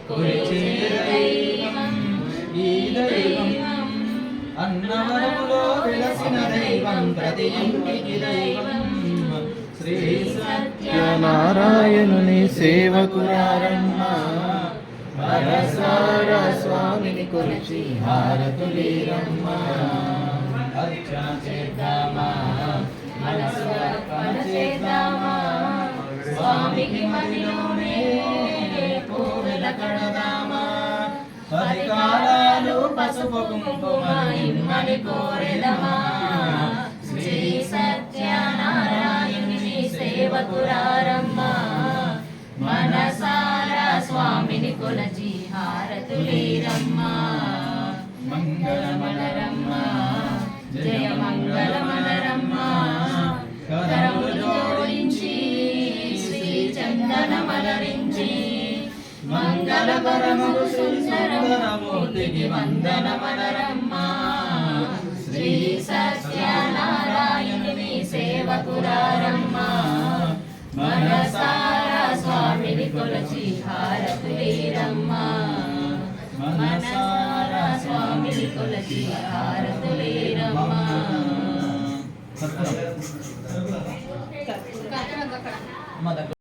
కొలిచే దైవం ఈ దైవం అన్నవరములో వెలసిన దైవం ప్రతి ఇంటికి దైవం శ్రీ సత్యనారాయణుని సేవకురారమ్మ మనసారా స్వామిని కొలిచి హారతులీరమ్మ అర్చన చేద్దామా మనసు అర్పణ చేద్దామా స్వామికి మదిలోనే పూల కడదామా పది కాలాలు పసుపు కుంకుమ ఇమ్మని కోరెదమా శ్రీ సత్యనారాయణుని సేవకురారమ్మ మనసారా స్వామిని కొలచి హారతులీరమ్మ మంగళమలరమ్మ జయ మంగళమలరమ్మ కరములు జోడించి శ్రీ చందనమలరించి మంగళకరములు సుందరమూర్తికి వందనమలరమ్మ శ్రీ సత్యనారాయణుని సేవకురారమ్మ మనసారా స్వామిని కొలచి హారతులీరమ్మ మనసారా స్వామిని కొలచి హారతులీరమ్మ